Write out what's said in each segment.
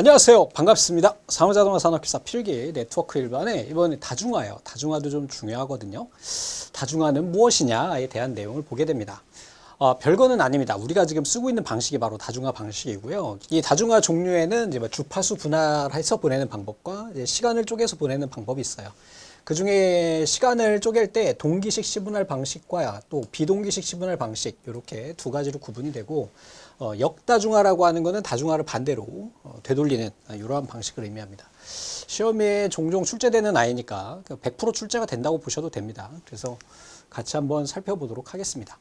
안녕하세요. 반갑습니다. 상호자동화 산업기사 필기 네트워크 1반에 이번에 다중화예요. 다중화도 좀 중요하거든요. 다중화는 무엇이냐에 대한 내용을 보게 됩니다. 별거는 아닙니다. 우리가 지금 쓰고 있는 방식이 바로 다중화 방식이고요. 이 다중화 종류에는 이제 주파수 분할해서 보내는 방법과 이제 시간을 쪼개서 보내는 방법이 있어요. 그 중에 시간을 쪼갤 때 동기식 시분할 방식과 또 비동기식 시분할 방식 이렇게 두 가지로 구분이 되고 역다중화라고 하는 것은 다중화를 반대로 되돌리는 이러한 방식을 의미합니다. 시험에 종종 출제되는 아이니까 100% 출제가 된다고 보셔도 됩니다. 그래서 같이 한번 살펴보도록 하겠습니다.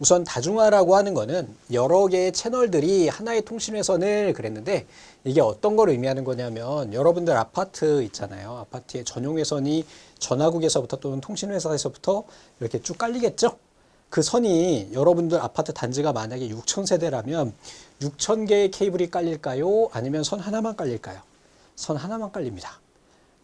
우선 다중화라고 하는 거는 여러 개의 채널들이 하나의 통신회선을 그랬는데 이게 어떤 걸 의미하는 거냐면 여러분들 아파트 있잖아요. 아파트의 전용회선이 전화국에서부터 또는 통신회사에서부터 이렇게 쭉 깔리겠죠. 그 선이 여러분들 아파트 단지가 만약에 6,000세대라면 6,000개의 케이블이 깔릴까요? 아니면 선 하나만 깔릴까요? 선 하나만 깔립니다.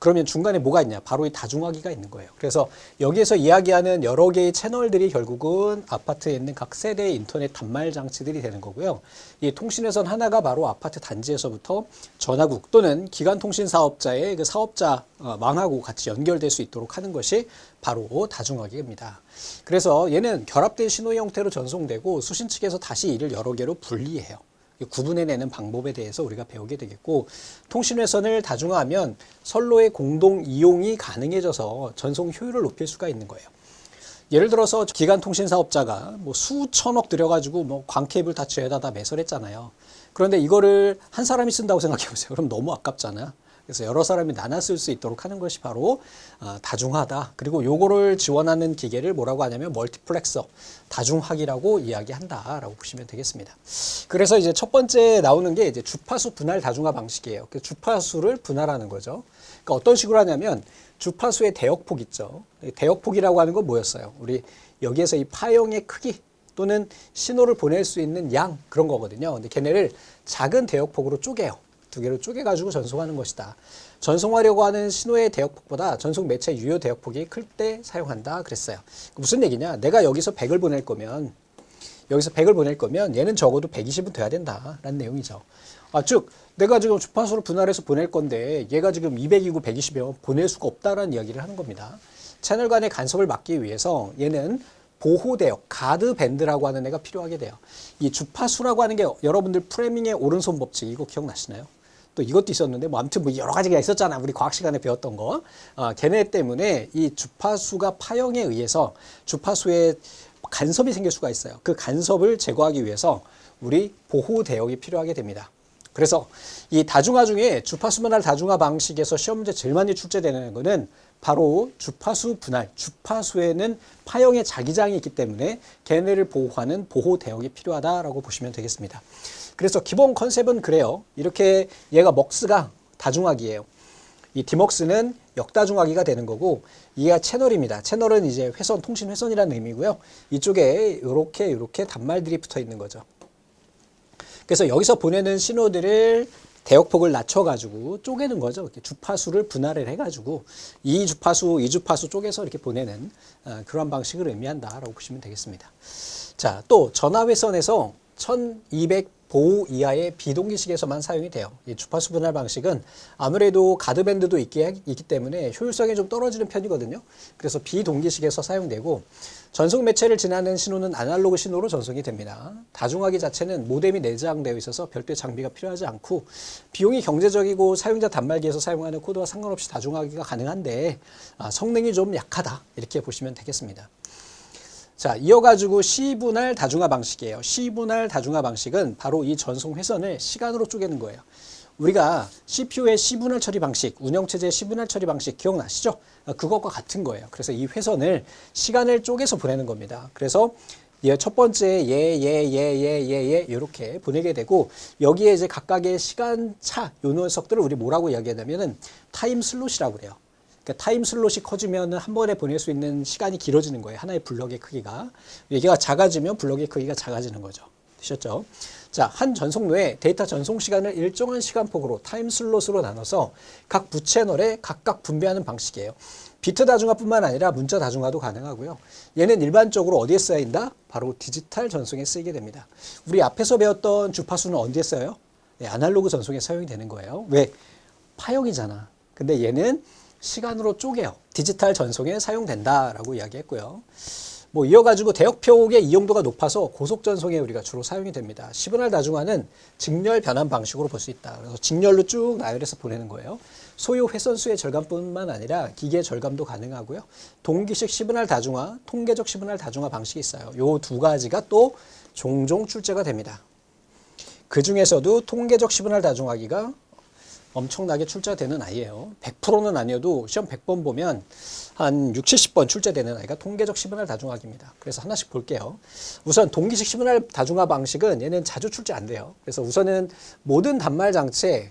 그러면 중간에 뭐가 있냐? 바로 이 다중화기가 있는 거예요. 그래서 여기에서 이야기하는 여러 개의 채널들이 결국은 아파트에 있는 각 세대의 인터넷 단말 장치들이 되는 거고요. 이 통신회선 하나가 바로 아파트 단지에서부터 전화국 또는 기간통신 사업자의 그 사업자 망하고 같이 연결될 수 있도록 하는 것이 바로 다중화기입니다. 그래서 얘는 결합된 신호의 형태로 전송되고 수신 측에서 다시 이를 여러 개로 분리해요. 구분해내는 방법에 대해서 우리가 배우게 되겠고, 통신회선을 다중화하면 선로의 공동 이용이 가능해져서 전송 효율을 높일 수가 있는 거예요. 예를 들어서 기간통신 사업자가 뭐 수천억 들여가지고 뭐 광케이블 다 죄에다 매설했잖아요. 그런데 이거를 한 사람이 쓴다고 생각해 보세요. 그럼 너무 아깝잖아요. 그래서 여러 사람이 나눠 쓸 수 있도록 하는 것이 바로 다중화다. 그리고 요거를 지원하는 기계를 뭐라고 하냐면 멀티플렉서, 다중화기라고 이야기한다라고 보시면 되겠습니다. 그래서 이제 첫 번째 나오는 게 이제 주파수 분할 다중화 방식이에요. 그 주파수를 분할하는 거죠. 그러니까 어떤 식으로 하냐면 주파수의 대역폭 있죠. 대역폭이라고 하는 건 뭐였어요? 우리 여기에서 이 파형의 크기 또는 신호를 보낼 수 있는 양 그런 거거든요. 근데 걔네를 작은 대역폭으로 쪼개요. 두 개로 쪼개가지고 전송하는 것이다. 전송하려고 하는 신호의 대역폭보다 전송 매체 유효 대역폭이 클 때 사용한다 그랬어요. 무슨 얘기냐? 내가 여기서 100을 보낼 거면 얘는 적어도 120은 돼야 된다라는 내용이죠. 즉 내가 지금 주파수를 분할해서 보낼 건데 얘가 지금 200이고 120이면 보낼 수가 없다라는 이야기를 하는 겁니다. 채널 간의 간섭을 막기 위해서 얘는 보호대역, 가드밴드라고 하는 애가 필요하게 돼요. 이 주파수라고 하는 게 여러분들 프레밍의 오른손 법칙 이거 기억나시나요? 또 이것도 있었는데 뭐 아무튼 뭐 여러 가지가 있었잖아. 우리 과학 시간에 배웠던 거. 걔네 때문에 이 주파수가 파형에 의해서 주파수에 간섭이 생길 수가 있어요. 그 간섭을 제거하기 위해서 우리 보호 대역이 필요하게 됩니다. 그래서 이 다중화 중에 주파수 분할 다중화 방식에서 시험 문제 제일 많이 출제되는 거는 바로 주파수 분할, 주파수에는 파형의 자기장이 있기 때문에 걔네를 보호하는 보호 대역이 필요하다라고 보시면 되겠습니다. 그래서 기본 컨셉은 그래요. 이렇게 얘가 먹스가 다중화기예요. 이 디먹스는 역다중화기가 되는 거고 얘가 채널입니다. 채널은 이제 회선, 통신 회선이라는 의미고요. 이쪽에 이렇게 단말들이 붙어 있는 거죠. 그래서 여기서 보내는 신호들을 대역폭을 낮춰가지고 쪼개는 거죠. 이렇게 주파수를 분할을 해가지고 이 주파수 쪼개서 이렇게 보내는 그런 방식을 의미한다라고 보시면 되겠습니다. 자, 또 전화회선에서 1200 보호 이하의 비동기식에서만 사용이 돼요. 이 주파수 분할 방식은 아무래도 가드밴드도 있기 때문에 효율성이 좀 떨어지는 편이거든요. 그래서 비동기식에서 사용되고 전송 매체를 지나는 신호는 아날로그 신호로 전송이 됩니다. 다중화기 자체는 모뎀이 내장되어 있어서 별도의 장비가 필요하지 않고 비용이 경제적이고 사용자 단말기에서 사용하는 코드와 상관없이 다중화기가 가능한데 성능이 좀 약하다 이렇게 보시면 되겠습니다. 자, 이어가지고 C분할 다중화 방식이에요. C분할 다중화 방식은 바로 이 전송 회선을 시간으로 쪼개는 거예요. 우리가 CPU의 C분할 처리 방식, 운영체제의 C분할 처리 방식 기억나시죠? 그것과 같은 거예요. 그래서 이 회선을 시간을 쪼개서 보내는 겁니다. 그래서 첫 번째 이렇게 보내게 되고 여기에 이제 각각의 시간차 요 녀석들을 우리 뭐라고 이야기하냐면은 타임 슬롯이라고 그래요. 그러니까 타임 슬롯이 커지면 한 번에 보낼 수 있는 시간이 길어지는 거예요. 하나의 블럭의 크기가. 얘가 작아지면 블럭의 크기가 작아지는 거죠. 되셨죠? 자, 한 전송로에 데이터 전송 시간을 일정한 시간폭으로 타임 슬롯으로 나눠서 각 부채널에 각각 분배하는 방식이에요. 비트 다중화뿐만 아니라 문자 다중화도 가능하고요. 얘는 일반적으로 어디에 쓰인다? 바로 디지털 전송에 쓰이게 됩니다. 우리 앞에서 배웠던 주파수는 어디에 써요? 아날로그 전송에 사용이 되는 거예요. 왜? 파형이잖아. 근데 얘는 시간으로 쪼개요. 디지털 전송에 사용된다라고 이야기했고요. 뭐 이어가지고 대역폭의 이용도가 높아서 고속 전송에 우리가 주로 사용이 됩니다. 10분할 다중화는 직렬 변환 방식으로 볼 수 있다. 그래서 직렬로 쭉 나열해서 보내는 거예요. 소요 회선수의 절감뿐만 아니라 기계 절감도 가능하고요. 동기식 10분할 다중화, 통계적 10분할 다중화 방식이 있어요. 요 두 가지가 또 종종 출제가 됩니다. 그 중에서도 통계적 10분할 다중화기가 엄청나게 출제되는 아이예요. 100%는 아니어도 시험 100번 보면 한 60, 70번 출제되는 아이가 통계적 10분할 다중화기입니다. 그래서 하나씩 볼게요. 우선 동기식 10분할 다중화 방식은 얘는 자주 출제 안 돼요. 그래서 우선은 모든 단말 장치에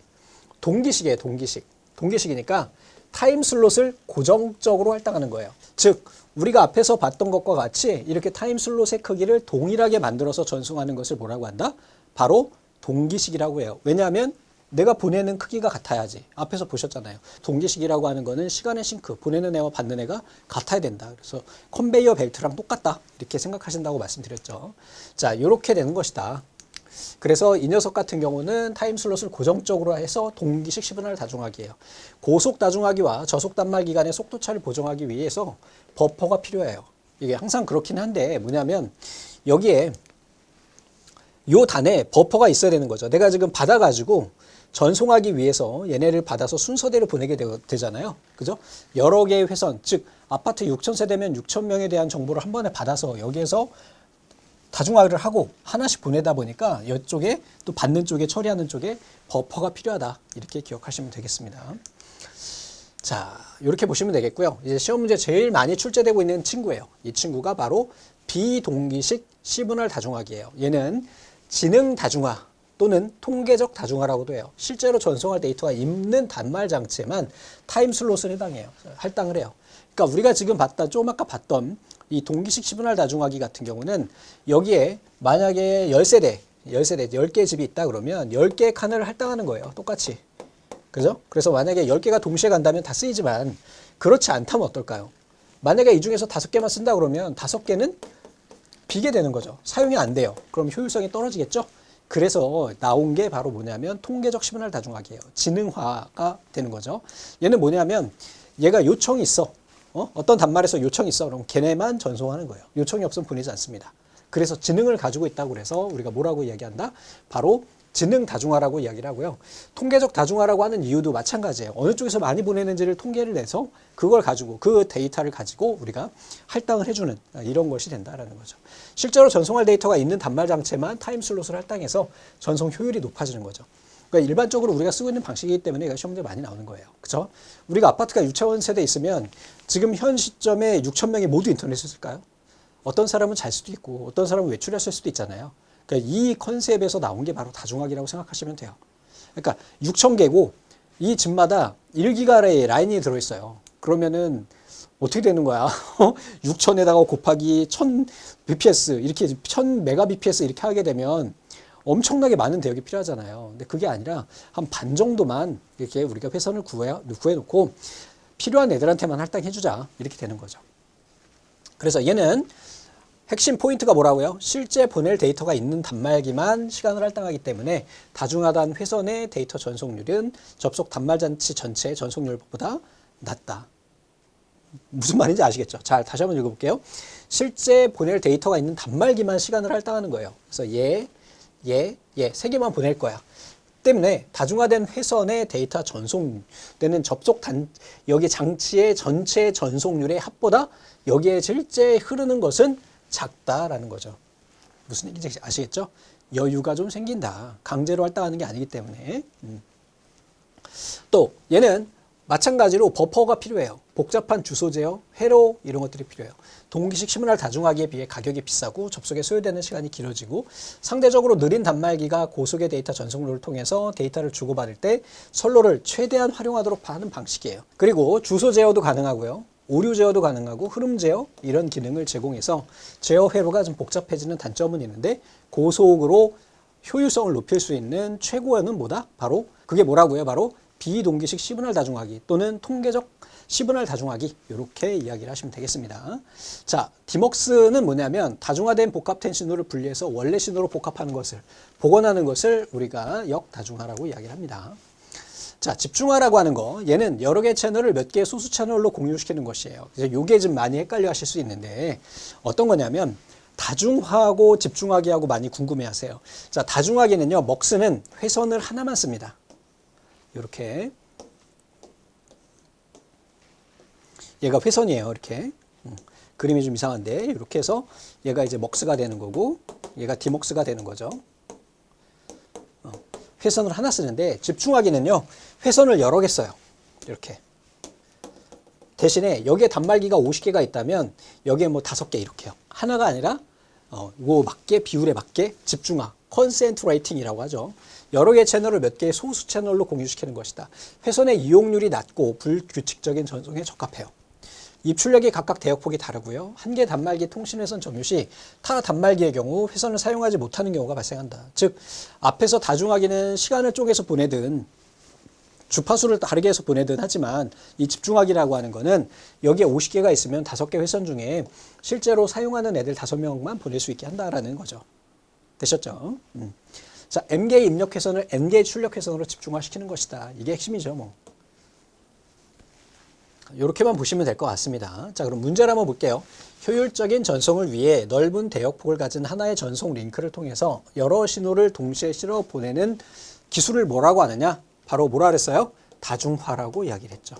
동기식이에요. 동기식. 동기식이니까 타임 슬롯을 고정적으로 할당하는 거예요. 즉 우리가 앞에서 봤던 것과 같이 이렇게 타임 슬롯의 크기를 동일하게 만들어서 전송하는 것을 뭐라고 한다? 바로 동기식이라고 해요. 왜냐하면 내가 보내는 크기가 같아야지. 앞에서 보셨잖아요. 동기식이라고 하는 거는 시간의 싱크, 보내는 애와 받는 애가 같아야 된다. 그래서 컨베이어 벨트랑 똑같다. 이렇게 생각하신다고 말씀드렸죠. 자, 이렇게 되는 것이다. 그래서 이 녀석 같은 경우는 타임 슬롯을 고정적으로 해서 동기식 10분할 다중화기예요. 고속 다중화기와 저속 단말기 간의 속도차를 보정하기 위해서 버퍼가 필요해요. 이게 항상 그렇긴 한데 뭐냐면 여기에 요 단에 버퍼가 있어야 되는 거죠. 내가 지금 받아가지고 전송하기 위해서 얘네를 받아서 순서대로 보내게 되잖아요. 그죠? 여러 개의 회선, 즉 아파트 6,000세대면 6,000명에 대한 정보를 한 번에 받아서 여기에서 다중화를 하고 하나씩 보내다 보니까 이쪽에 또 받는 쪽에 처리하는 쪽에 버퍼가 필요하다. 이렇게 기억하시면 되겠습니다. 자, 이렇게 보시면 되겠고요. 이제 시험 문제 제일 많이 출제되고 있는 친구예요. 이 친구가 바로 비동기식 10분할 다중화기예요. 얘는 지능 다중화 또는 통계적 다중화라고도 해요. 실제로 전송할 데이터가 있는 단말 장치에만 타임 슬롯을 할당을 해요. 그러니까 우리가 지금 좀 아까 봤던 이 동기식 10분할 다중화기 같은 경우는 여기에 만약에 10세대, 10개 집이 있다 그러면 10개의 칸을 할당하는 거예요. 똑같이. 그죠? 그래서 만약에 10개가 동시에 간다면 다 쓰이지만 그렇지 않다면 어떨까요? 만약에 이 중에서 5개만 쓴다 그러면 5개는 비게 되는 거죠. 사용이 안 돼요. 그럼 효율성이 떨어지겠죠? 그래서 나온 게 바로 뭐냐면 통계적 10분할 다중화기예요. 지능화가 되는 거죠. 얘는 뭐냐면 얘가 요청이 있어. 어떤 단말에서 요청이 있어. 그럼 걔네만 전송하는 거예요. 요청이 없으면 보내지 않습니다. 그래서 지능을 가지고 있다고 그래서 우리가 뭐라고 이야기한다? 바로 지능 다중화라고 이야기를 하고요. 통계적 다중화라고 하는 이유도 마찬가지예요. 어느 쪽에서 많이 보내는지를 통계를 내서 그걸 가지고 그 데이터를 가지고 우리가 할당을 해주는 이런 것이 된다라는 거죠. 실제로 전송할 데이터가 있는 단말 장치에만 타임 슬롯을 할당해서 전송 효율이 높아지는 거죠. 그러니까 일반적으로 우리가 쓰고 있는 방식이기 때문에 이거 시험 문제 많이 나오는 거예요. 그렇죠? 우리가 아파트가 6차원 세대 있으면 지금 현 시점에 6,000명이 모두 인터넷을 쓸까요? 어떤 사람은 잘 수도 있고 어떤 사람은 외출했을 수도 있잖아요. 그러니까 이 컨셉에서 나온 게 바로 다중화기라고 생각하시면 돼요. 그러니까 6,000개고 이 집마다 1기가의 라인이 들어있어요. 그러면은 어떻게 되는 거야? 6,000에다가 곱하기 1000bps 이렇게 1000mbps 이렇게 하게 되면 엄청나게 많은 대역이 필요하잖아요. 근데 그게 아니라 한 반 정도만 이렇게 우리가 회선을 구해놓고 필요한 애들한테만 할당해주자 이렇게 되는 거죠. 그래서 얘는 핵심 포인트가 뭐라고요? 실제 보낼 데이터가 있는 단말기만 시간을 할당하기 때문에 다중화단 회선의 데이터 전송률은 접속 단말장치 전체의 전송률보다 낮다. 무슨 말인지 아시겠죠? 자, 다시 한번 읽어볼게요. 실제 보낼 데이터가 있는 단말기만 시간을 할당하는 거예요. 그래서 세 개만 보낼 거야. 때문에 다중화된 회선의 데이터 전송되는 여기 장치의 전체 전송률의 합보다 여기에 실제 흐르는 것은 작다라는 거죠. 무슨 얘기인지 아시겠죠? 여유가 좀 생긴다. 강제로 할당하는 게 아니기 때문에. 또 얘는 마찬가지로 버퍼가 필요해요. 복잡한 주소 제어, 회로 이런 것들이 필요해요. 동기식 10분할 다중화기에 비해 가격이 비싸고 접속에 소요되는 시간이 길어지고 상대적으로 느린 단말기가 고속의 데이터 전송로를 통해서 데이터를 주고받을 때 선로를 최대한 활용하도록 하는 방식이에요. 그리고 주소 제어도 가능하고요. 오류 제어도 가능하고 흐름 제어 이런 기능을 제공해서 제어 회로가 좀 복잡해지는 단점은 있는데 고속으로 효율성을 높일 수 있는 최고는 뭐다? 바로 그게 뭐라고요? 바로 비동기식 10분할 다중화기 또는 통계적 10분할 다중화기 이렇게 이야기를 하시면 되겠습니다. 자, 디먹스는 뭐냐면 다중화된 복합된 신호를 분리해서 원래 신호로 복합하는 것을 복원하는 것을 우리가 역다중화라고 이야기를 합니다. 자, 집중화라고 하는 거, 얘는 여러 개의 채널을 몇 개의 소수 채널로 공유시키는 것이에요. 그래서 요게 좀 많이 헷갈려 하실 수 있는데 어떤 거냐면 다중화하고 집중화기하고 많이 궁금해 하세요. 자, 다중화기는요, 먹스는 회선을 하나만 씁니다. 이렇게. 얘가 회선이에요. 이렇게. 그림이 좀 이상한데 이렇게 해서 얘가 이제 먹스가 되는 거고 얘가 디먹스가 되는 거죠. 회선을 하나 쓰는데 집중화기는요, 회선을 여러 개 써요. 이렇게. 대신에 여기에 단말기가 50개가 있다면 여기에 뭐 5개 이렇게요. 하나가 아니라 이거 맞게 비율에 맞게 집중화, 컨센트레이팅이라고 하죠. 여러 개의 채널을 몇 개의 소수 채널로 공유시키는 것이다. 회선의 이용률이 낮고 불규칙적인 전송에 적합해요. 입출력이 각각 대역폭이 다르고요. 한 개 단말기 통신회선 점유 시 타 단말기의 경우 회선을 사용하지 못하는 경우가 발생한다. 즉 앞에서 다중화기는 시간을 쪼개서 보내든 주파수를 다르게 해서 보내든 하지만 이 집중화기라고 하는 거는 여기에 50개가 있으면 5개 회선 중에 실제로 사용하는 애들 5명만 보낼 수 있게 한다라는 거죠. 되셨죠? 자, M개의 입력 회선을 N개의 출력 회선으로 집중화시키는 것이다. 이게 핵심이죠, 뭐. 이렇게만 보시면 될 것 같습니다. 자, 그럼 문제를 한번 볼게요. 효율적인 전송을 위해 넓은 대역폭을 가진 하나의 전송 링크를 통해서 여러 신호를 동시에 실어 보내는 기술을 뭐라고 하느냐? 바로 뭐라 그랬어요? 다중화라고 이야기를 했죠.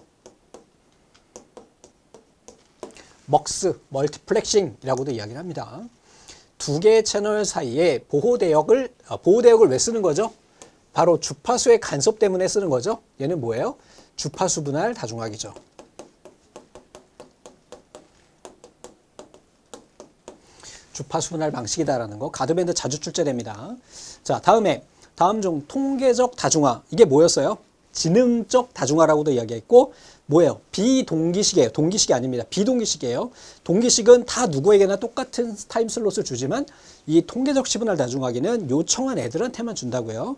먹스, 멀티플렉싱이라고도 이야기를 합니다. 두 개의 채널 사이에 보호대역을 왜 쓰는 거죠? 바로 주파수의 간섭 때문에 쓰는 거죠. 얘는 뭐예요? 주파수 분할 다중화기죠. 주파수 분할 방식이다라는 거 가드밴드 자주 출제됩니다. 자, 다음 중 통계적 다중화, 이게 뭐였어요? 지능적 다중화라고도 이야기했고 뭐예요? 비동기식이에요. 동기식이 아닙니다. 비동기식이에요. 동기식은 다 누구에게나 똑같은 타임 슬롯을 주지만 이 통계적 시분할 다중화기는 요청한 애들한테만 준다고요.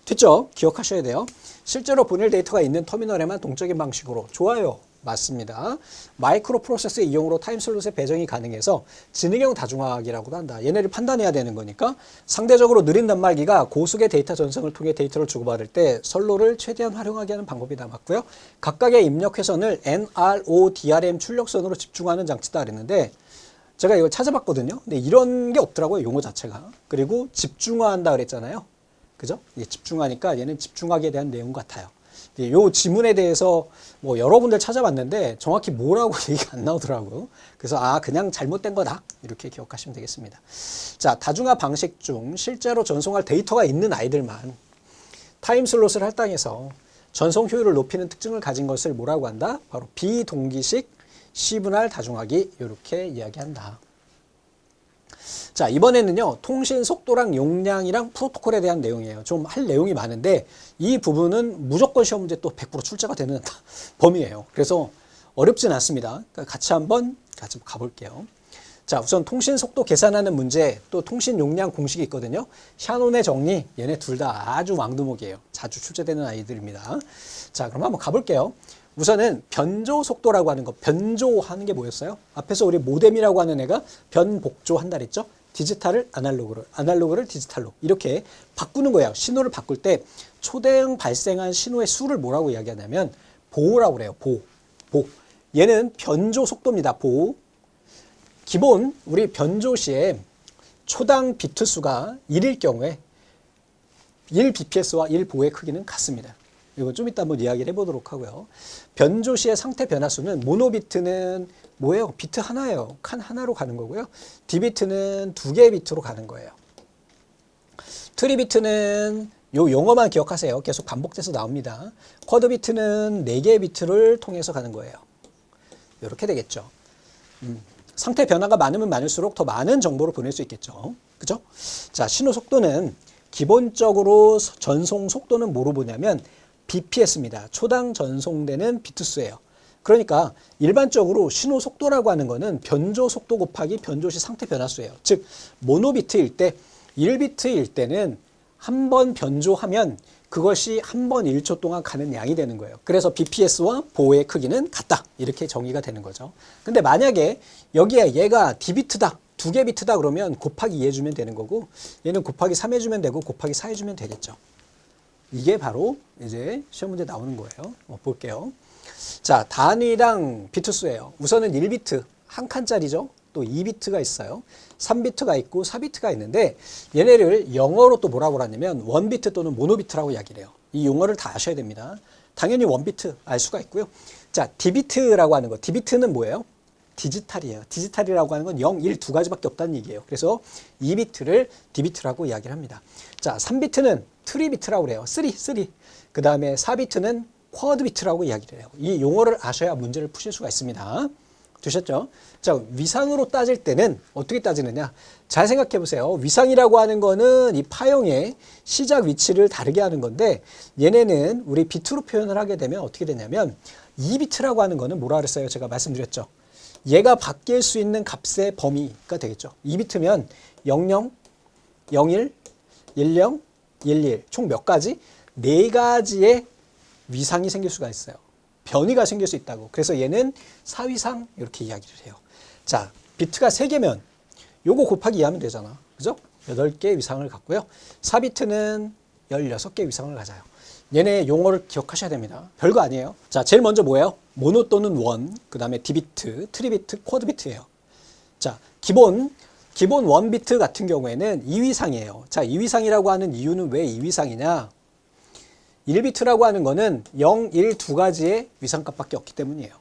됐죠? 기억하셔야 돼요. 실제로 보낼 데이터가 있는 터미널에만 동적인 방식으로. 좋아요. 맞습니다. 마이크로 프로세스의 이용으로 타임슬롯의 배정이 가능해서 지능형 다중화기라고도 한다. 얘네를 판단해야 되는 거니까 상대적으로 느린 단말기가 고속의 데이터 전송을 통해 데이터를 주고받을 때 선로를 최대한 활용하게 하는 방법이 남았고요. 각각의 입력 회선을 NRO-DRM 출력선으로 집중하는 장치다 그랬는데 제가 이걸 찾아봤거든요. 근데 이런 게 없더라고요. 용어 자체가. 그리고 집중화한다 그랬잖아요. 그죠? 집중하니까 얘는 집중하기에 대한 내용 같아요. 이 지문에 대해서 뭐 여러분들 찾아봤는데 정확히 뭐라고 얘기가 안 나오더라고요. 그래서 그냥 잘못된 거다 이렇게 기억하시면 되겠습니다. 자, 다중화 방식 중 실제로 전송할 데이터가 있는 아이들만 타임슬롯을 할당해서 전송 효율을 높이는 특징을 가진 것을 뭐라고 한다? 바로 비동기식 C분할 다중화기 이렇게 이야기한다. 자, 이번에는요, 통신 속도랑 용량이랑 프로토콜에 대한 내용이에요. 좀 할 내용이 많은데 이 부분은 무조건 시험 문제 또 100% 출제가 되는 범위예요. 그래서 어렵진 않습니다. 같이 한번 가볼게요. 자, 우선 통신 속도 계산하는 문제, 또 통신 용량 공식이 있거든요. 샤논의 정리, 얘네 둘 다 아주 왕두목이에요. 자주 출제되는 아이들입니다. 자, 그럼 한번 가볼게요. 우선은 변조 속도라고 하는 거, 변조하는 게 뭐였어요? 앞에서 우리 모뎀이라고 하는 애가 변복조한다 그랬죠? 디지털을 아날로그를, 아날로그를 디지털로 이렇게 바꾸는 거예요. 신호를 바꿀 때 초대응 발생한 신호의 수를 뭐라고 이야기하냐면 보라고 그래요. 보. 얘는 변조 속도입니다. 보. 기본 우리 변조 시에 초당 비트 수가 1일 경우에 1bps와 1보의 크기는 같습니다. 이거 좀 이따 한번 이야기를 해보도록 하고요. 변조 시의 상태 변화수는 모노비트는 뭐예요? 비트 하나예요. 칸 하나로 가는 거고요. 디비트는 2개의 비트로 가는 거예요. 트리비트는 요 용어만 기억하세요. 계속 반복돼서 나옵니다. 쿼드비트는 4개의 비트를 통해서 가는 거예요. 이렇게 되겠죠. 상태 변화가 많으면 많을수록 더 많은 정보를 보낼 수 있겠죠. 그죠? 자, 신호 속도는 기본적으로 전송 속도는 뭐로 보냐면 bps입니다. 초당 전송되는 비트수예요. 그러니까 일반적으로 신호 속도라고 하는 거는 변조 속도 곱하기 변조 시 상태 변화수예요. 즉 모노비트일 때 1비트일 때는 한 번 변조하면 그것이 한 번 1초 동안 가는 양이 되는 거예요. 그래서 BPS와 보호의 크기는 같다. 이렇게 정의가 되는 거죠. 근데 만약에 여기에 얘가 D비트다. 2개 비트다 그러면 곱하기 2 해주면 되는 거고 얘는 곱하기 3 해주면 되고 곱하기 4 해주면 되겠죠. 이게 바로 이제 시험 문제 나오는 거예요. 볼게요. 자, 단위당 비트 수예요. 우선은 1비트 한 칸짜리죠. 또 2비트가 있어요. 3비트가 있고 4비트가 있는데 얘네를 영어로 또 뭐라고 하냐면 원비트 또는 모노비트라고 이야기를 해요. 이 용어를 다 아셔야 됩니다. 당연히 원비트 알 수가 있고요. 자, D비트라고 하는 거. D비트는 뭐예요? 디지털이에요. 디지털이라고 하는 건 0, 1 두 가지밖에 없다는 얘기예요. 그래서 2비트를 D비트라고 이야기를 합니다. 자, 3비트는 트리비트라고 그래요. 3. 그 다음에 4비트는 쿼드비트라고 이야기를 해요. 이 용어를 아셔야 문제를 푸실 수가 있습니다. 되셨죠? 자, 위상으로 따질 때는 어떻게 따지느냐? 잘 생각해 보세요. 위상이라고 하는 거는 이 파형의 시작 위치를 다르게 하는 건데 얘네는 우리 비트로 표현을 하게 되면 어떻게 되냐면 2비트라고 하는 거는 뭐라 그랬어요? 제가 말씀드렸죠. 얘가 바뀔 수 있는 값의 범위가 되겠죠. 2비트면 00, 01, 10, 11 총 몇 가지? 4가지의 위상이 생길 수가 있어요. 변이가 생길 수 있다고. 그래서 얘는 사위상 이렇게 이야기를 해요. 자, 비트가 3개면 요거 곱하기 2 하면 되잖아. 그죠? 8개 위상을 갖고요. 4비트는 16개 위상을 가져요. 얘네 용어를 기억하셔야 됩니다. 별거 아니에요. 자, 제일 먼저 뭐예요? 모노 또는 원, 그 다음에 D비트, 트리비트, 쿼드비트예요. 자, 기본 1비트 같은 경우에는 2위상이에요. 자, 2위상이라고 하는 이유는 왜 2위상이냐? 1비트라고 하는 거는 0, 1 두 가지의 위상값밖에 없기 때문이에요.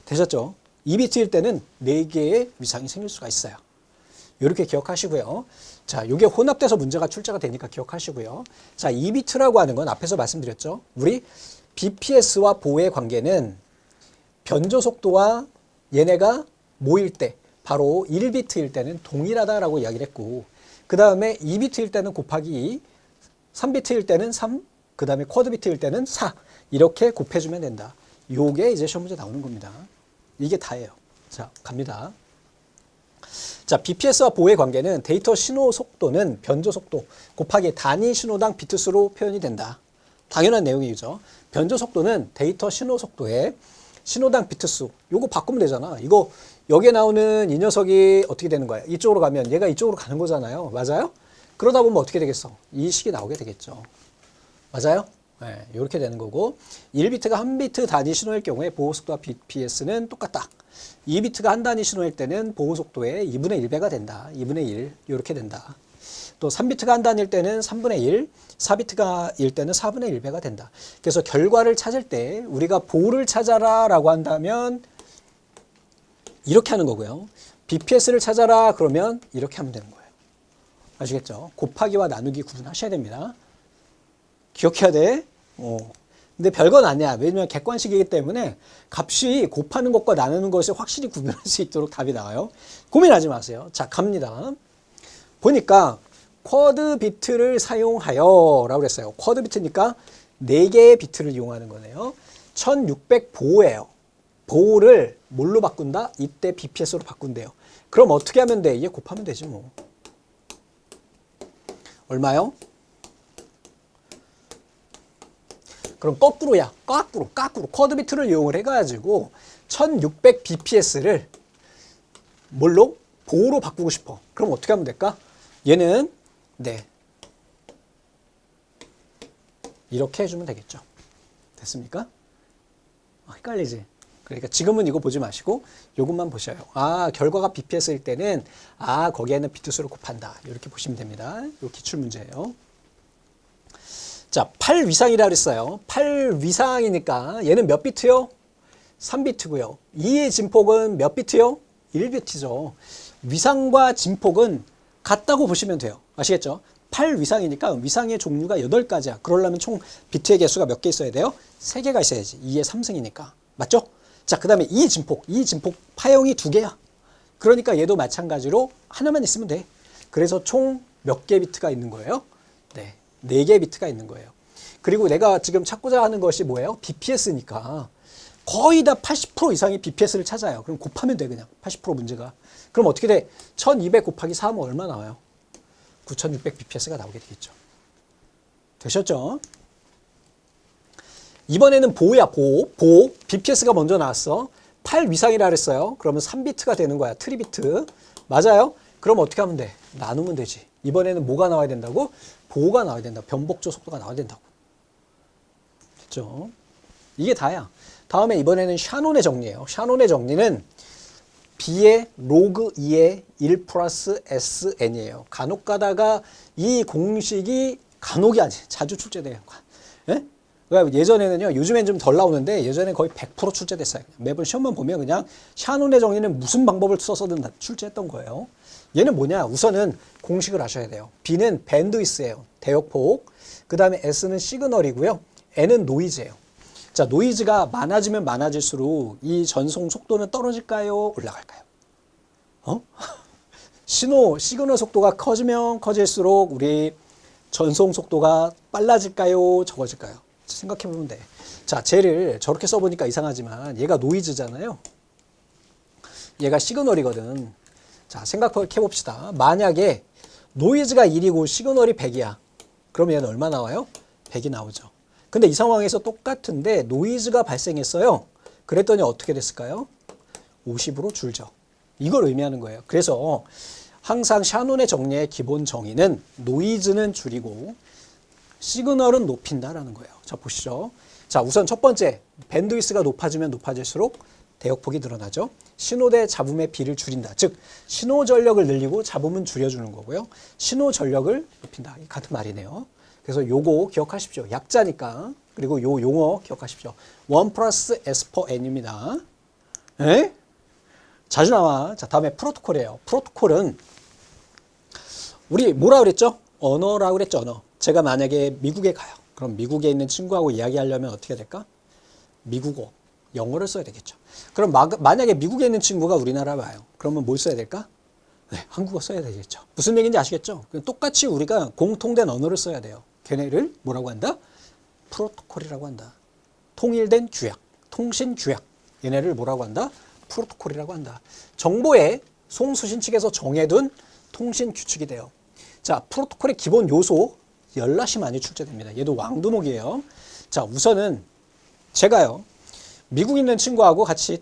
되셨죠? 2비트일 때는 4개의 위상이 생길 수가 있어요. 이렇게 기억하시고요. 자, 이게 혼합돼서 문제가 출제가 되니까 기억하시고요. 자, 2비트라고 하는 건 앞에서 말씀드렸죠. 우리 BPS와 보호의 관계는 변조 속도와 얘네가 모일 때 바로 1비트일 때는 동일하다라고 이야기를 했고 그 다음에 2비트일 때는 곱하기 2, 3비트일 때는 3, 그 다음에 쿼드비트일 때는 4 이렇게 곱해주면 된다. 요게 이제 시험 문제 나오는 겁니다. 이게 다예요. 자, 갑니다. 자, BPS와 보호의 관계는 데이터 신호 속도는 변조 속도 곱하기 단위 신호당 비트수로 표현이 된다. 당연한 내용이죠. 변조 속도는 데이터 신호 속도의 신호당 비트수. 요거 바꾸면 되잖아. 이거 여기에 나오는 이 녀석이 어떻게 되는 거야? 이쪽으로 가면 얘가 이쪽으로 가는 거잖아요. 맞아요? 그러다 보면 어떻게 되겠어? 이 식이 나오게 되겠죠. 맞아요? 네, 이렇게 되는 거고 1비트가 한 비트 단위 신호일 경우에 보호속도와 BPS는 똑같다. 2비트가 한 단위 신호일 때는 보호속도의 2분의 1배가 된다. 2분의 1 이렇게 된다. 또 3비트가 한 단위일 때는 3분의 1, 4비트가 일 때는 4분의 1배가 된다. 그래서 결과를 찾을 때 우리가 보호를 찾아라 라고 한다면 이렇게 하는 거고요. BPS를 찾아라 그러면 이렇게 하면 되는 거예요. 아시겠죠? 곱하기와 나누기 구분하셔야 됩니다. 기억해야 돼. 근데 별건 아니야. 왜냐면 객관식이기 때문에 값이 곱하는 것과 나누는 것을 확실히 구분할 수 있도록 답이 나와요. 고민하지 마세요. 자, 갑니다. 보니까 쿼드 비트를 사용하여 라고 그랬어요. 쿼드 비트니까 4개의 비트를 이용하는 거네요. 1600 보호예요. 보호를 뭘로 바꾼다? 이때 BPS로 바꾼대요. 그럼 어떻게 하면 돼? 얘 곱하면 되지 뭐. 얼마요? 그럼 거꾸로야. 거꾸로. 쿼드 비트를 이용을 해가지고 1600 BPS를 뭘로? 보호로 바꾸고 싶어. 그럼 어떻게 하면 될까? 얘는 네 이렇게 해주면 되겠죠. 됐습니까? 헷갈리지? 그러니까 지금은 이거 보지 마시고 이것만 보셔요. 아, 결과가 BPS일 때는 거기에는 비트수를 곱한다. 이렇게 보시면 됩니다. 이 기출문제예요. 자, 8위상이라 그랬어요. 8위상이니까 얘는 몇 비트요? 3비트고요. 2의 진폭은 몇 비트요? 1비트죠. 위상과 진폭은 같다고 보시면 돼요. 아시겠죠? 8위상이니까 위상의 종류가 8가지야. 그러려면 총 비트의 개수가 몇 개 있어야 돼요? 3개가 있어야지. 2의 3승이니까. 맞죠? 자, 그 다음에 2의 진폭. 2의 진폭 파형이 2개야. 그러니까 얘도 마찬가지로 하나만 있으면 돼. 그래서 총 몇 개 비트가 있는 거예요? 네. 4개의 비트가 있는 거예요. 그리고 내가 지금 찾고자 하는 것이 뭐예요? BPS니까 거의 다 80% 이상의 BPS를 찾아요. 그럼 곱하면 돼 그냥 80% 문제가. 그럼 어떻게 돼? 1200 곱하기 4 하면 얼마 나와요? 9600 bps가 나오게 되겠죠. 되셨죠? 이번에는 보호야, 보호. bps가 먼저 나왔어. 8 위상이라 그랬어요. 그러면 3비트가 되는 거야. 트리비트. 맞아요? 그럼 어떻게 하면 돼? 나누면 되지. 이번에는 뭐가 나와야 된다고? 보호가 나와야 된다. 변복조 속도가 나와야 된다고. 됐죠? 이게 다야. 다음에 이번에는 샤논의 정리예요. 샤논의 정리는 B의 로그 2의 1 플러스 SN이에요. 간혹 가다가 이 공식이 간혹이 아니에요. 자주 출제돼요. 예? 그러니까 예전에는요, 요즘엔 좀 덜 나오는데 예전엔 거의 100% 출제됐어요. 매번 시험만 보면 그냥 샤논의 정리는 무슨 방법을 써서든 출제했던 거예요. 얘는 뭐냐? 우선은 공식을 아셔야 돼요. B는 밴드위스예요. 대역폭. 그 다음에 S는 시그널이고요. N은 노이즈예요. 자, 노이즈가 많아지면 많아질수록 이 전송 속도는 떨어질까요? 올라갈까요? 시그널 속도가 커지면 커질수록 우리 전송 속도가 빨라질까요? 적어질까요? 생각해 보면 돼. 자, 쟤를 저렇게 써보니까 이상하지만 얘가 노이즈잖아요. 얘가 시그널이거든. 자, 생각해 봅시다. 만약에 노이즈가 1이고 시그널이 100이야. 그럼 얘는 얼마 나와요? 100이 나오죠. 근데 이 상황에서 똑같은데 노이즈가 발생했어요. 그랬더니 어떻게 됐을까요? 50으로 줄죠. 이걸 의미하는 거예요. 그래서 항상 샤논의 정리의 기본 정의는 노이즈는 줄이고 시그널은 높인다라는 거예요. 자, 보시죠. 자, 우선 첫 번째, 밴드위스가 높아지면 높아질수록 대역폭이 늘어나죠. 신호대 잡음의 비를 줄인다. 즉, 신호 전력을 늘리고 잡음은 줄여주는 거고요. 신호 전력을 높인다. 같은 말이네요. 그래서 요거 기억하십시오. 약자니까. 그리고 요 용어 기억하십시오. 1 플러스 S per N입니다. 에? 자주 나와. 자, 다음에 프로토콜이에요. 프로토콜은 우리 뭐라 그랬죠? 언어라고 그랬죠, 언어. 제가 만약에 미국에 가요. 그럼 미국에 있는 친구하고 이야기하려면 어떻게 될까? 미국어, 영어를 써야 되겠죠. 그럼 만약에 미국에 있는 친구가 우리나라에 와요. 그러면 뭘 써야 될까? 네, 한국어 써야 되겠죠. 무슨 얘기인지 아시겠죠? 똑같이 우리가 공통된 언어를 써야 돼요. 걔네를 뭐라고 한다? 프로토콜이라고 한다. 통일된 규약, 통신 규약. 얘네를 뭐라고 한다? 프로토콜이라고 한다. 정보의 송수신 측에서 정해둔 통신 규칙이 돼요. 자, 프로토콜의 기본 요소, 열낫이 많이 출제됩니다. 얘도 왕두목이에요. 자, 우선은 제가요, 미국에 있는 친구하고 같이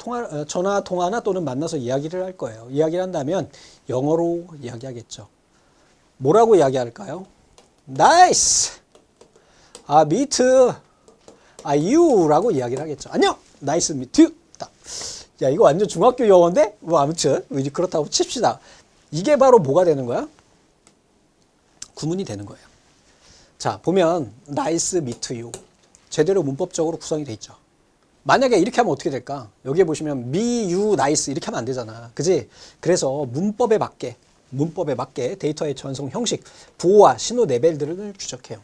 전화 통화나 또는 만나서 이야기를 할 거예요. 이야기를 한다면 영어로 이야기하겠죠. 뭐라고 이야기할까요? 나이스! 아, 미트! 아, 유라고 이야기를 하겠죠. 안녕! 나이스 미트! 야, 이거 완전 중학교 영어인데? 뭐, 아무튼, 그렇다고 칩시다. 이게 바로 뭐가 되는 거야? 구문이 되는 거예요. 자, 보면, 나이스 미트 유. 제대로 문법적으로 구성이 돼 있죠. 만약에 이렇게 하면 어떻게 될까? 여기에 보시면, 미, 유, 나이스 이렇게 하면 안 되잖아. 그지? 그래서 문법에 맞게 데이터의 전송 형식, 부호와 신호 레벨들을 추적해요.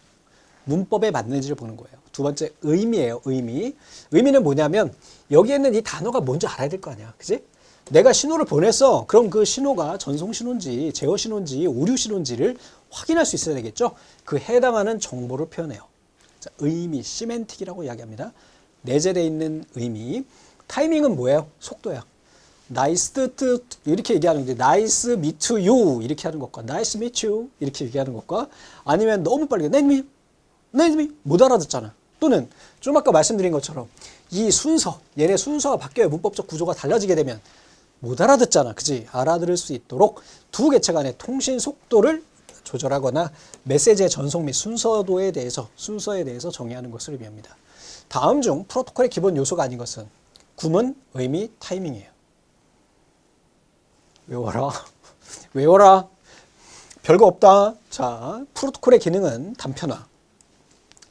문법에 맞는지를 보는 거예요. 두 번째, 의미예요, 의미. 의미는 뭐냐면, 여기에 있는 이 단어가 뭔지 알아야 될 거 아니야. 그지? 내가 신호를 보냈어. 그럼 그 신호가 전송 신호인지, 제어 신호인지, 오류 신호인지를 확인할 수 있어야 되겠죠? 그 해당하는 정보를 표현해요. 자, 의미, 시멘틱이라고 이야기합니다. 내재되어 있는 의미. 타이밍은 뭐예요? 속도야. 나이스 이렇게 얘기하는 게 나이스 미투 유 이렇게 하는 것과 나이스 미투 이렇게 얘기하는 것과 아니면 너무 빨리 나이스 미 못 알아듣잖아. 또는 좀 아까 말씀드린 것처럼 이 순서, 얘네 순서가 바뀌어요. 문법적 구조가 달라지게 되면 못 알아듣잖아. 그지? 알아들을 수 있도록 두 개체 간의 통신 속도를 조절하거나 메시지의 전송 및 순서에 대해서 정의하는 것을 의미합니다. 다음 중 프로토콜의 기본 요소가 아닌 것은 구문, 의미, 타이밍이에요. 외워라. 별거 없다. 자, 프로토콜의 기능은 단편화,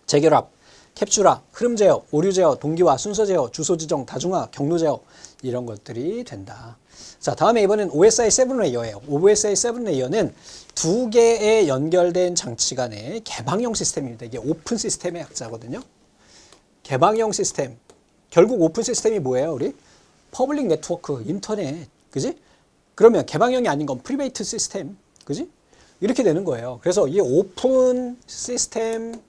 재결합, 캡슐화, 흐름 제어, 오류 제어, 동기화, 순서 제어, 주소 지정, 다중화, 경로 제어 이런 것들이 된다. 자, 다음에 이번엔 OSI 7레이어예요. OSI 7레이어는 두 개의 연결된 장치 간의 개방형 시스템입니다. 이게 오픈 시스템의 약자거든요. 개방형 시스템. 결국 오픈 시스템이 뭐예요, 우리? 퍼블릭 네트워크, 인터넷. 그지? 그러면 개방형이 아닌 건 프리베이트 시스템. 그지? 이렇게 되는 거예요. 그래서 이 오픈 시스템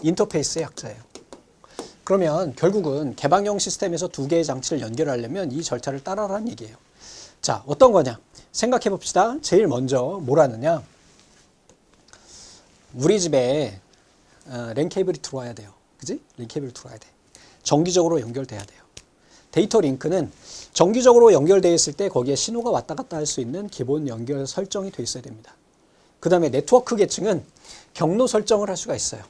인터페이스의 약자예요. 그러면 결국은 개방형 시스템에서 두 개의 장치를 연결하려면 이 절차를 따라라는 얘기예요. 자, 어떤 거냐? 생각해 봅시다. 제일 먼저 뭘 하느냐? 우리 집에 랜 케이블이 들어와야 돼요. 그지? 랜 케이블이 들어와야 돼. 정기적으로 연결돼야 돼요. 데이터 링크는 정기적으로 연결되어 있을 때 거기에 신호가 왔다 갔다 할 수 있는 기본 연결 설정이 돼 있어야 됩니다. 그 다음에 네트워크 계층은 경로 설정을 할 수가 있어요.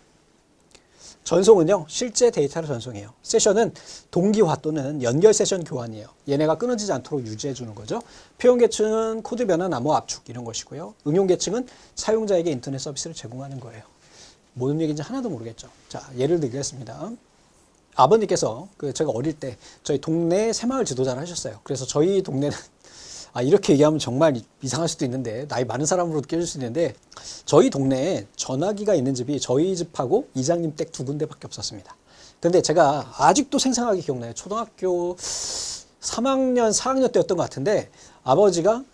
전송은요, 실제 데이터를 전송해요. 세션은 동기화 또는 연결 세션 교환이에요. 얘네가 끊어지지 않도록 유지해 주는 거죠. 표현 계층은 코드 변환, 암호 압축 이런 것이고요. 응용 계층은 사용자에게 인터넷 서비스를 제공하는 거예요. 뭔 얘기인지 하나도 모르겠죠. 자, 예를 들겠습니다. 아버님께서 제가 어릴 때 저희 동네 새마을 지도자를 하셨어요. 그래서 저희 동네는 이렇게 얘기하면 정말 이상할 수도 있는데 나이 많은 사람으로 느껴질 수 있는데 저희 동네에 전화기가 있는 집이 저희 집하고 이장님 댁 두 군데밖에 없었습니다. 근데 제가 아직도 생생하게 기억나요. 초등학교 3학년, 4학년 때였던 것 같은데 아버지가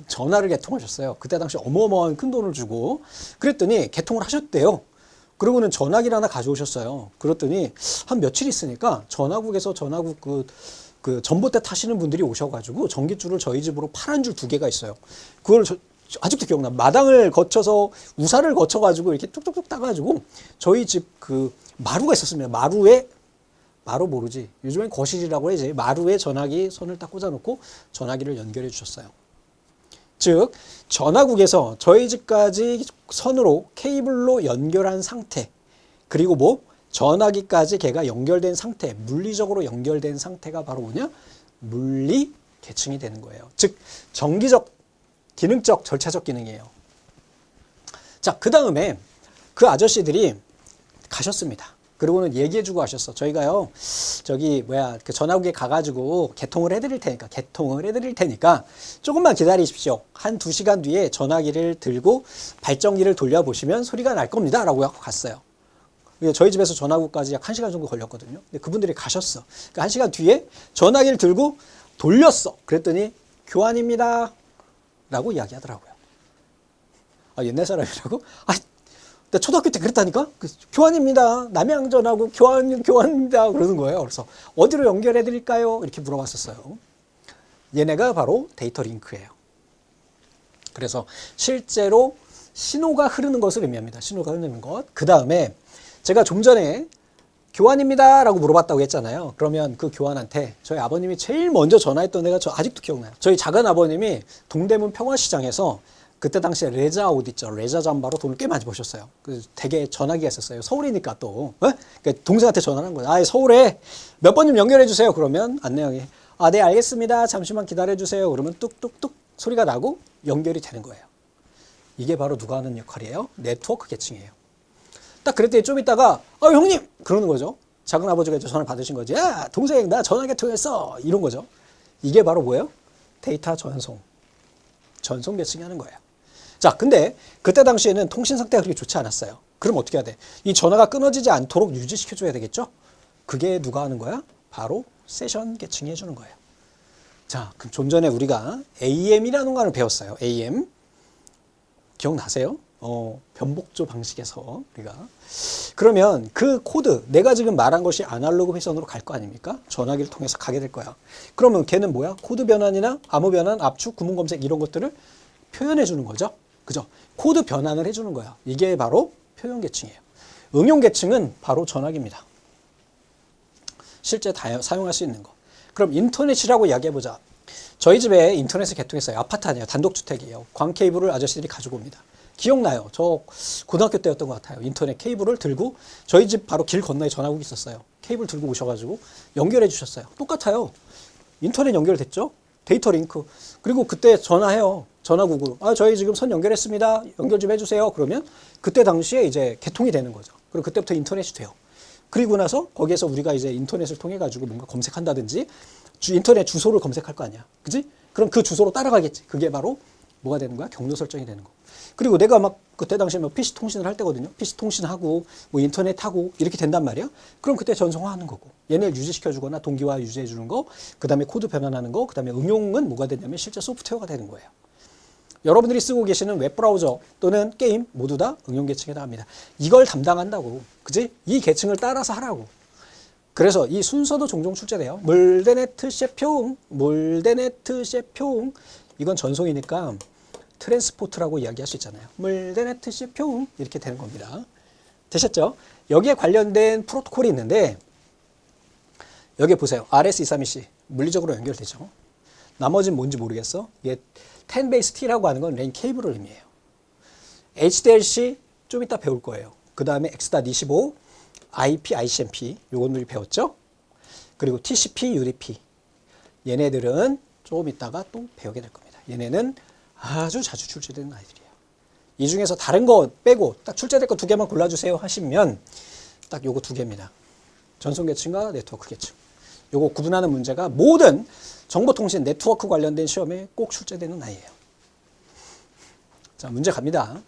전화를 개통하셨어요. 그때 당시 어마어마한 큰 돈을 주고 그랬더니 개통을 하셨대요. 그러고는 전화기를 하나 가져오셨어요. 그랬더니 한 며칠 있으니까 전화국에서 전화국 그 전봇대 타시는 분들이 오셔가지고 전기줄을 저희 집으로 파란 줄 2개가 있어요. 그걸 아직도 기억나. 마당을 거쳐서 우사를 거쳐가지고 이렇게 뚝뚝뚝 따가지고 저희 집 마루가 있었습니다. 마루 모르지. 요즘엔 거실이라고 해야지. 마루에 전화기 선을 딱 꽂아놓고 전화기를 연결해 주셨어요. 즉 전화국에서 저희 집까지 선으로 케이블로 연결한 상태 그리고 전화기까지 걔가 연결된 상태, 물리적으로 연결된 상태가 바로 뭐냐? 물리 계층이 되는 거예요. 즉 정기적, 기능적, 절차적 기능이에요. 자, 그 다음에 그 아저씨들이 가셨습니다. 그리고는 얘기해주고 하셨어. 저희가요, 그 전화국에 가가지고 개통을 해드릴 테니까 조금만 기다리십시오. 한 2시간 뒤에 전화기를 들고 발전기를 돌려보시면 소리가 날 겁니다. 라고 하고 갔어요. 저희 집에서 전화국까지 약 1시간 정도 걸렸거든요. 근데 그분들이 가셨어. 그러니까 1시간 뒤에 전화기를 들고 돌렸어. 그랬더니 교환입니다. 라고 이야기하더라고요. 옛날 사람이라고? 나 초등학교 때 그랬다니까? 교환입니다. 남양전하고 교환입니다. 그러는 거예요. 그래서 어디로 연결해 드릴까요? 이렇게 물어봤었어요. 얘네가 바로 데이터 링크예요. 그래서 실제로 신호가 흐르는 것을 의미합니다. 신호가 흐르는 것. 그 다음에 제가 좀 전에 교환입니다 라고 물어봤다고 했잖아요. 그러면 그 교환한테 저희 아버님이 제일 먼저 전화했던 애가 저 아직도 기억나요. 저희 작은 아버님이 동대문 평화시장에서 그때 당시에 레자 옷 있죠. 레자 잠바로 돈을 꽤 많이 버셨어요. 되게 전화기가 있었어요. 서울이니까 또. 그러니까 동생한테 전화를 한 거예요. 서울에 몇 번 좀 연결해 주세요. 그러면 안내형이 네 알겠습니다. 잠시만 기다려 주세요. 그러면 뚝뚝뚝 소리가 나고 연결이 되는 거예요. 이게 바로 누가 하는 역할이에요? 네트워크 계층이에요. 딱 그랬더니 좀 있다가 형님! 그러는 거죠. 작은 아버지가 이제 전화를 받으신 거지. 야 동생 나 전화 개통했어. 이런 거죠. 이게 바로 뭐예요? 데이터 전송 계층이 하는 거예요. 자, 근데 그때 당시에는 통신 상태가 그렇게 좋지 않았어요. 그럼 어떻게 해야 돼? 이 전화가 끊어지지 않도록 유지시켜줘야 되겠죠? 그게 누가 하는 거야? 바로 세션 계층이 해주는 거예요. 자, 그럼 좀 전에 우리가 AM이라는 거를 배웠어요. AM. 기억나세요? 변복조 방식에서 우리가. 그러면 그 코드, 내가 지금 말한 것이 아날로그 회선으로 갈 거 아닙니까? 전화기를 통해서 가게 될 거야. 그러면 걔는 뭐야? 코드 변환이나 암호 변환, 압축, 구문 검색 이런 것들을 표현해 주는 거죠. 그죠? 코드 변환을 해 주는 거야. 이게 바로 표현 계층이에요. 응용 계층은 바로 전화기입니다. 실제 사용할 수 있는 거. 그럼 인터넷이라고 이야기해 보자. 저희 집에 인터넷을 개통했어요. 아파트 아니에요. 단독주택이에요. 광 케이블을 아저씨들이 가지고 옵니다. 기억나요. 저 고등학교 때였던 것 같아요. 인터넷 케이블을 들고 저희 집 바로 길 건너에 전화국이 있었어요. 케이블 들고 오셔가지고 연결해 주셨어요. 똑같아요. 인터넷 연결됐죠? 데이터 링크. 그리고 그때 전화해요. 전화국으로. 저희 지금 선 연결했습니다. 연결 좀 해주세요. 그러면 그때 당시에 이제 개통이 되는 거죠. 그리고 그때부터 인터넷이 돼요. 그리고 나서 거기에서 우리가 이제 인터넷을 통해 가지고 뭔가 검색한다든지 인터넷 주소를 검색할 거 아니야. 그지? 그럼 그 주소로 따라가겠지. 그게 바로 뭐가 되는 거야? 경로 설정이 되는 거. 그리고 내가 막 그때 당시에 PC 통신을 할 때거든요. PC 통신하고 인터넷 하고 이렇게 된단 말이야. 그럼 그때 전송화하는 거고. 얘네를 유지시켜주거나 동기화 유지해주는 거. 그 다음에 코드 변환하는 거. 그 다음에 응용은 뭐가 되냐면 실제 소프트웨어가 되는 거예요. 여러분들이 쓰고 계시는 웹브라우저 또는 게임 모두 다 응용 계층에 해당합니다. 이걸 담당한다고. 그지? 이 계층을 따라서 하라고. 그래서 이 순서도 종종 출제돼요. 물데네트 셰표웅, 물데네트 셰표웅. 이건 전송이니까 트랜스포트라고 이야기할 수 있잖아요. 물데네트 셰표웅 이렇게 되는 겁니다. 되셨죠? 여기에 관련된 프로토콜이 있는데 여기 보세요. RS232C 물리적으로 연결되죠. 나머지는 뭔지 모르겠어. 이게 10 베이스 T라고 하는 건 랜 케이블을 의미해요. HDLC 좀 이따 배울 거예요. 그 다음에 X.25, IP, ICMP 요건 우리 배웠죠. 그리고 TCP, UDP 얘네들은 조금 이따가 또 배우게 될 겁니다. 얘네는 아주 자주 출제되는 아이들이에요. 이 중에서 다른 거 빼고 딱 출제될 거 2개만 골라주세요 하시면 딱 요거 2개입니다. 전송 계층과 네트워크 계층. 요거 구분하는 문제가 모든 정보통신 네트워크 관련된 시험에 꼭 출제되는 아이예요. 자, 문제 갑니다.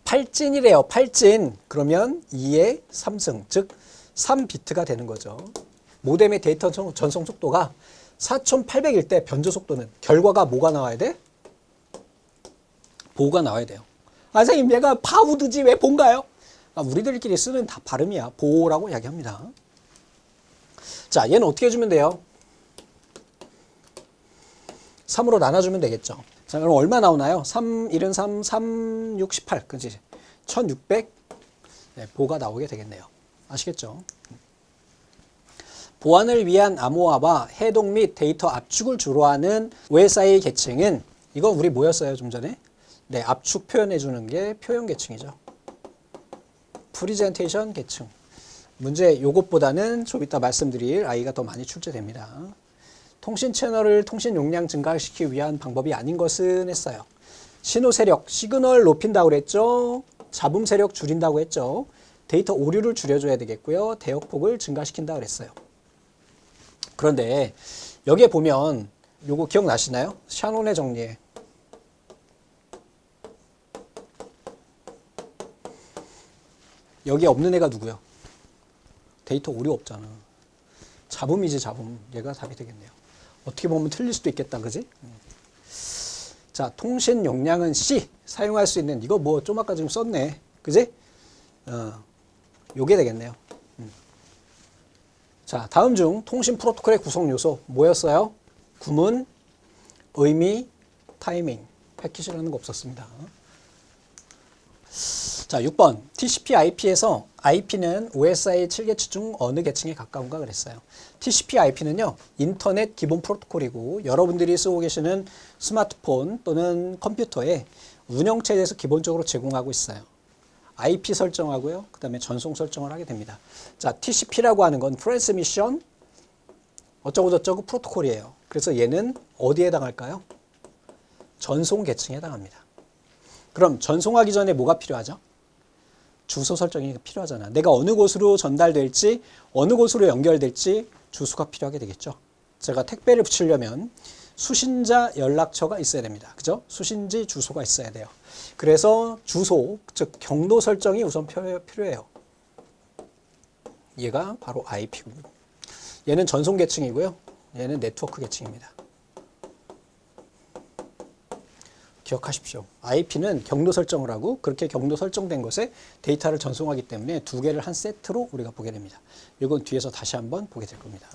8진이래요. 8진. 그러면 2의 3승, 즉 3비트가 되는 거죠. 모뎀의 데이터 전송 속도가 4800일 때 변조 속도는 결과가 뭐가 나와야 돼? 보가 나와야 돼요. 아, 선생님 얘가 파우드지 왜 본가요? 아, 우리들끼리 쓰는 다 발음이야. 보라고 이야기합니다. 자, 얘는 어떻게 해주면 돼요? 3으로 나눠주면 되겠죠. 자, 그럼 얼마 나오나요? 3, 1은 3, 3, 6, 18. 그치? 1600 네, 보가 나오게 되겠네요. 아시겠죠? 보안을 위한 암호화와 해독 및 데이터 압축을 주로 하는 OSI 계층은 이건 우리 뭐였어요? 좀 전에? 네, 압축 표현해 주는 게 표현 계층이죠. 프리젠테이션 계층. 문제 요것보다는 좀 이따 말씀드릴 아이가 더 많이 출제됩니다. 통신 채널을 통신 용량 증가시키기 위한 방법이 아닌 것은 했어요. 신호 세력, 시그널 높인다고 그랬죠. 잡음 세력 줄인다고 했죠. 데이터 오류를 줄여줘야 되겠고요. 대역폭을 증가시킨다고 그랬어요. 그런데 여기에 보면 요거 기억나시나요? 샤논의 정리에. 여기 없는 애가 누구요? 데이터 오류 없잖아. 잡음이지 잡음. 얘가 답이 되겠네요. 어떻게 보면 틀릴 수도 있겠다. 그지? 자, 통신 용량은 C. 사용할 수 있는 이거 뭐 좀 아까 좀 썼네. 그지? 요게 되겠네요. 자, 다음 중 통신 프로토콜의 구성 요소 뭐였어요? 구문, 의미, 타이밍. 패킷이라는 거 없었습니다. 자, 6번. TCP IP에서 IP는 OSI 7계층 중 어느 계층에 가까운가 그랬어요. TCP IP는요, 인터넷 기본 프로토콜이고 여러분들이 쓰고 계시는 스마트폰 또는 컴퓨터에 운영체제에서 기본적으로 제공하고 있어요. IP 설정하고요. 그 다음에 전송 설정을 하게 됩니다. 자, TCP라고 하는 건 트랜스미션 어쩌고저쩌고 프로토콜이에요. 그래서 얘는 어디에 해당할까요? 전송 계층에 해당합니다. 그럼 전송하기 전에 뭐가 필요하죠? 주소 설정이 필요하잖아. 내가 어느 곳으로 전달될지, 어느 곳으로 연결될지 주소가 필요하게 되겠죠. 제가 택배를 붙이려면 수신자 연락처가 있어야 됩니다. 그죠? 수신지 주소가 있어야 돼요. 그래서 주소, 즉 경로 설정이 우선 필요해요. 얘가 바로 IP고. 얘는 전송 계층이고요. 얘는 네트워크 계층입니다. 기억하십시오. IP는 경로 설정을 하고 그렇게 경로 설정된 것에 데이터를 전송하기 때문에 2개를 한 세트로 우리가 보게 됩니다. 이건 뒤에서 다시 한번 보게 될 겁니다.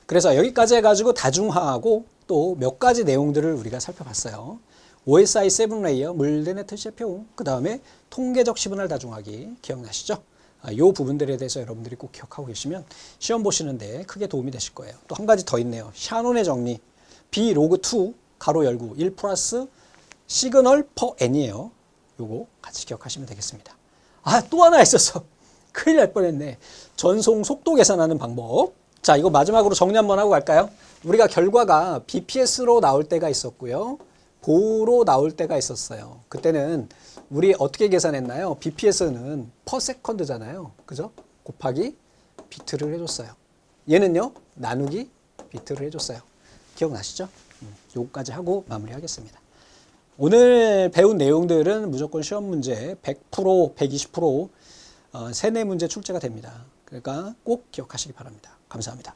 그래서 여기까지 해가지고 다중화하고 또 몇 가지 내용들을 우리가 살펴봤어요. OSI 7레이어, 물데네트 셰표웅, 그 다음에 통계적 시그널 다중화기 기억나시죠? 이 부분들에 대해서 여러분들이 꼭 기억하고 계시면 시험 보시는데 크게 도움이 되실 거예요. 또 한 가지 더 있네요. 샤논의 정리, B 로그 2 가로 열고 1 플러스 시그널 퍼 n이에요. 요거 같이 기억하시면 되겠습니다. 아, 또 하나 있었어. 큰일 날 뻔했네. 전송 속도 계산하는 방법. 자, 이거 마지막으로 정리 한번 하고 갈까요? 우리가 결과가 BPS로 나올 때가 있었고요. 보로 나올 때가 있었어요. 그때는 우리 어떻게 계산했나요? BPS는 per second잖아요. 그죠? 곱하기 비트를 해줬어요. 얘는요, 나누기 비트를 해줬어요. 기억나시죠? 요거까지 하고 마무리하겠습니다. 오늘 배운 내용들은 무조건 시험 문제 100%, 120% 세네 문제 출제가 됩니다. 그러니까 꼭 기억하시기 바랍니다. 감사합니다.